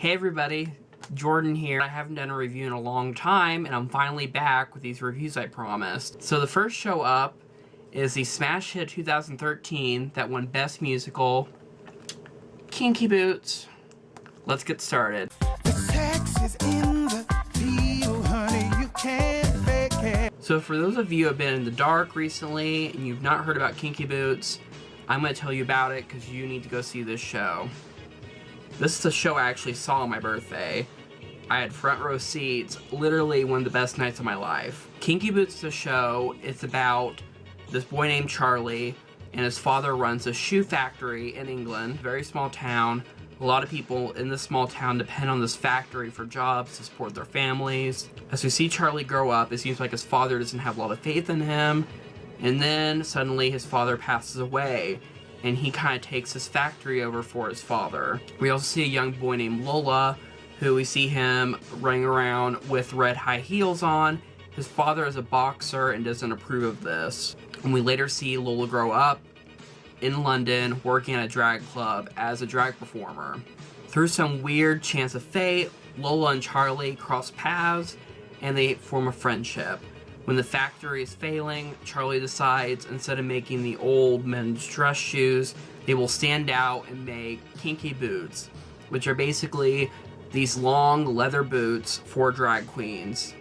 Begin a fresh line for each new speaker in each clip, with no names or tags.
Hey everybody, Jordan here. I haven't done a review in a long time, and I'm finally back with these reviews I promised. So the first show up is the smash hit 2013 that won Best Musical, Kinky Boots. Let's get started. So for those of you who have been in the dark recently and you've not heard about Kinky Boots, I'm going to tell you about it because you need to go see this show. This is a show I actually saw on my birthday. I had front row seats, literally one of the best nights of my life. Kinky Boots is a show. It's about this boy named Charlie, and his father runs a shoe factory in England, very small town. A lot of people in this small town depend on this factory for jobs to support their families. As we see Charlie grow up, it seems like his father doesn't have a lot of faith in him, and then suddenly his father passes away, and he kind of takes his factory over for his father. We also see a young boy named Lola, who we see him running around with red high heels on. His father is a boxer and doesn't approve of this. And we later see Lola grow up in London working at a drag club as a drag performer. Through some weird chance of fate, Lola and Charlie cross paths and they form a friendship. When the factory is failing, Charlie decides instead of making the old men's dress shoes, they will stand out and make kinky boots, which are basically these long leather boots for drag queens,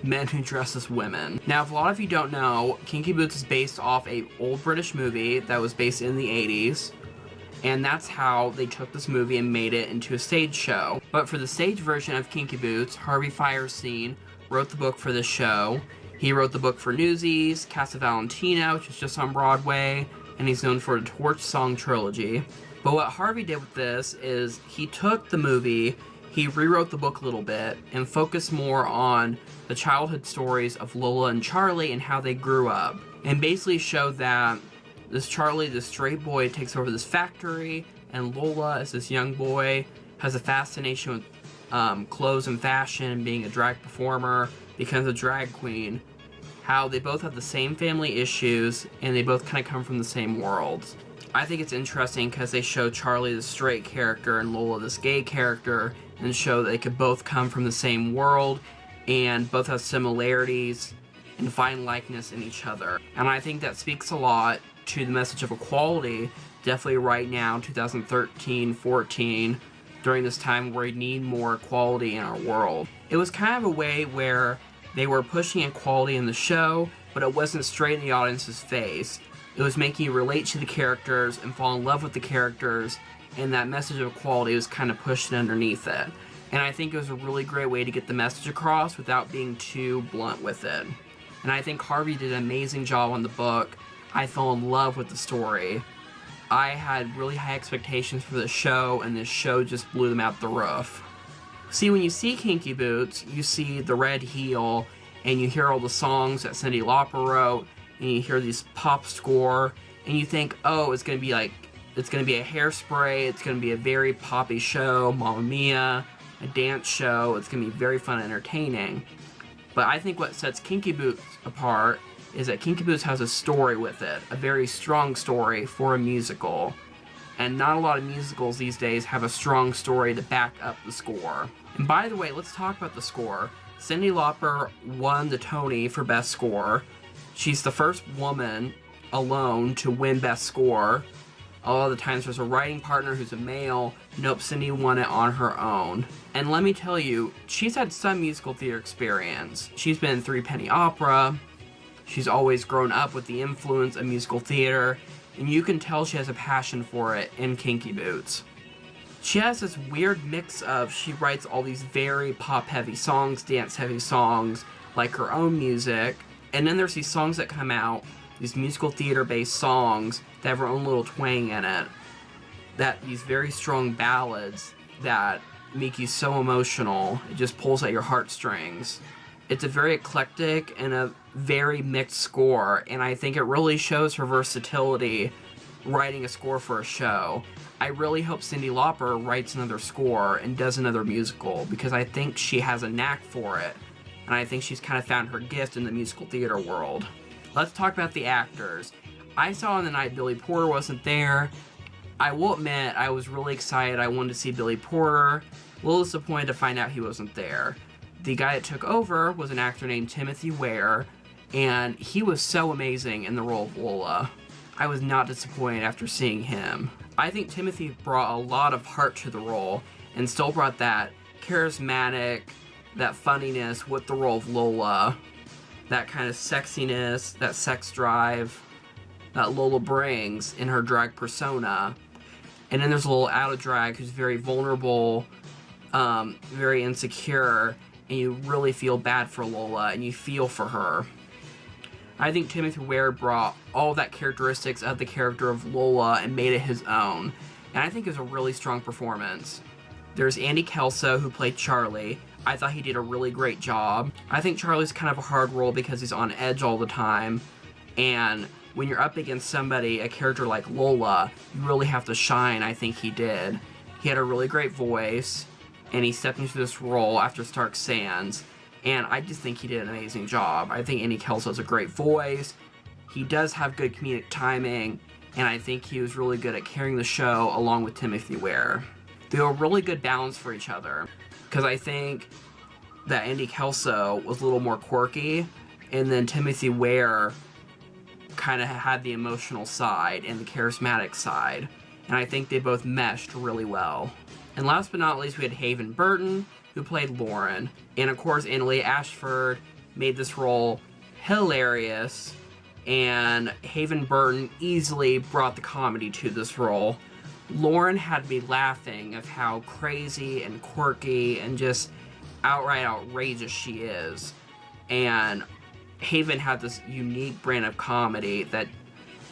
men who dress as women. Now, if a lot of you don't know, Kinky Boots is based off an old British movie that was based in the 80s, and that's how they took this movie and made it into a stage show. But for the stage version of Kinky Boots, Harvey Fierstein wrote the book for this show. He wrote the book for Newsies, Casa Valentina, which is just on Broadway, and he's known for the Torch Song trilogy. But what Harvey did with this is he took the movie, he rewrote the book a little bit, and focused more on the childhood stories of Lola and Charlie and how they grew up. And basically showed that this Charlie, this straight boy, takes over this factory, and Lola, as this young boy, has a fascination with clothes and fashion and being a drag performer, becomes a drag queen. How they both have the same family issues, and they both kind of come from the same world. I think it's interesting because they show Charlie the straight character and Lola this gay character, and show that they could both come from the same world and both have similarities and find likeness in each other. And I think that speaks a lot to the message of equality, definitely right now, 2013-14, during this time where we need more equality in our world. It was kind of a way where they were pushing equality in the show, but it wasn't straight in the audience's face. It was making you relate to the characters and fall in love with the characters, and that message of equality was kind of pushed underneath it. And I think it was a really great way to get the message across without being too blunt with it. And I think Harvey did an amazing job on the book. I fell in love with the story. I had really high expectations for the show, and this show just blew them out the roof. See, when you see Kinky Boots, you see the red heel, and you hear all the songs that Cyndi Lauper wrote, and you hear this pop score, and you think, oh, it's gonna be a Hairspray, it's gonna be a very poppy show, Mamma Mia, a dance show, it's gonna be very fun and entertaining. But I think what sets Kinky Boots apart is that Kinky Boots has a story with it, a very strong story for a musical. And not a lot of musicals these days have a strong story to back up the score. And by the way, let's talk about the score. Cyndi Lauper won the Tony for Best Score. She's the first woman alone to win Best Score. A lot of the times there's a writing partner who's a male. Nope, Cyndi won it on her own. And let me tell you, she's had some musical theater experience. She's been in Three Penny Opera. She's always grown up with the influence of musical theater, and you can tell she has a passion for it in Kinky Boots. She has this weird mix of, she writes all these very pop-heavy songs, dance-heavy songs, like her own music, and then there's these songs that come out, these musical theater-based songs that have her own little twang in it, these very strong ballads that make you so emotional, it just pulls at your heartstrings. It's a very eclectic and a very mixed score, and I think it really shows her versatility writing a score for a show. I really hope Cyndi Lauper writes another score and does another musical, because I think she has a knack for it, and I think she's kind of found her gift in the musical theater world. Let's talk about the actors. I saw on the night Billy Porter wasn't there. I will admit, I was really excited. I wanted to see Billy Porter. A little disappointed to find out he wasn't there. The guy that took over was an actor named Timothy Ware, and he was so amazing in the role of Lola. I was not disappointed after seeing him. I think Timothy brought a lot of heart to the role, and still brought that charismatic, that funniness with the role of Lola, that kind of sexiness, that sex drive that Lola brings in her drag persona. And then there's a little out of drag who's very vulnerable, very insecure, and you really feel bad for Lola, and you feel for her. I think Timothy Ware brought all that characteristics of the character of Lola and made it his own, and I think it was a really strong performance. There's Andy Kelso, who played Charlie. I thought he did a really great job. I think Charlie's kind of a hard role because he's on edge all the time, and when you're up against somebody, a character like Lola, you really have to shine. I think he did. He had a really great voice, and he stepped into this role after Stark Sands, and I just think he did an amazing job. I think Andy Kelso has a great voice. He does have good comedic timing, and I think he was really good at carrying the show along with Timothy Ware. They were a really good balance for each other, because I think that Andy Kelso was a little more quirky, and then Timothy Ware kind of had the emotional side and the charismatic side, and I think they both meshed really well. And last but not least, we had Haven Burton, who played Lauren, and of course Annalee Ashford made this role hilarious, and Haven Burton easily brought the comedy to this role. Lauren had me laughing of how crazy and quirky and just outright outrageous she is, and Haven had this unique brand of comedy that,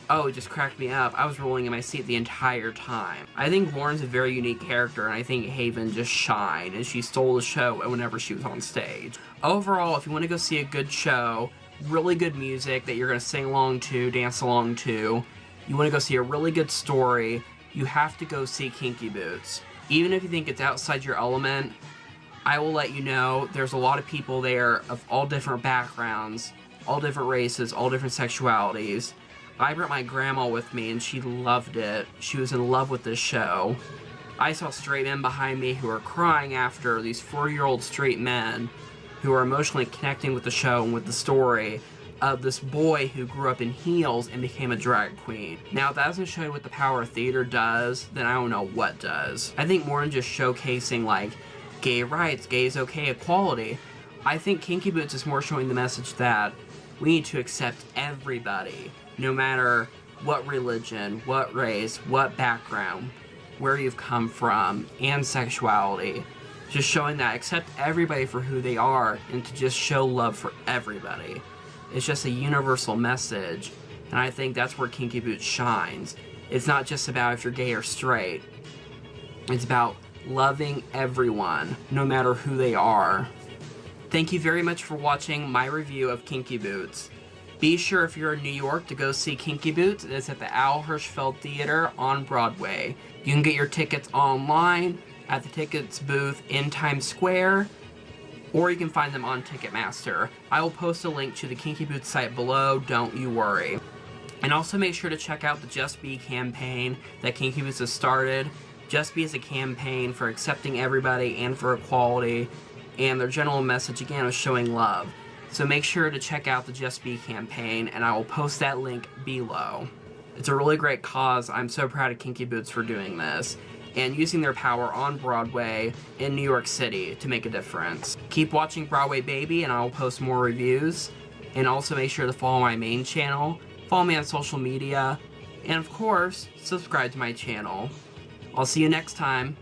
oh, it just cracked me up. I was rolling in my seat the entire time. I think Lauren's a very unique character, and I think Haven just shined, and she stole the show whenever she was on stage. Overall, if you want to go see a good show, really good music that you're going to sing along to, dance along to, you want to go see a really good story, you have to go see Kinky Boots. Even if you think it's outside your element, I will let you know there's a lot of people there of all different backgrounds, all different races, all different sexualities. I brought my grandma with me and she loved it. She was in love with this show. I saw straight men behind me who were crying after, these 4-year-old straight men who are emotionally connecting with the show and with the story of this boy who grew up in heels and became a drag queen. Now, if that doesn't show you what the power of theater does, then I don't know what does. I think more than just showcasing, like, gay rights, gay is okay, equality. I think Kinky Boots is more showing the message that we need to accept everybody, no matter what religion, what race, what background, where you've come from, and sexuality. Just showing that accept everybody for who they are and to just show love for everybody. It's just a universal message, and I think that's where Kinky Boots shines. It's not just about if you're gay or straight. It's about loving everyone, no matter who they are. Thank you very much for watching my review of Kinky Boots. Be sure if you're in New York to go see Kinky Boots. It's at the Al Hirschfeld Theater on Broadway. You can get your tickets online at the tickets booth in Times Square, or you can find them on Ticketmaster. I will post a link to the Kinky Boots site below, don't you worry. And also make sure to check out the Just Be campaign that Kinky Boots has started. Just Be is a campaign for accepting everybody and for equality, and their general message again is showing love. So make sure to check out the Just Be campaign, and I will post that link below. It's a really great cause. I'm so proud of Kinky Boots for doing this and using their power on Broadway in New York City to make a difference. Keep watching Broadway Baby, and I will post more reviews. And also make sure to follow my main channel, follow me on social media, and of course, subscribe to my channel. I'll see you next time.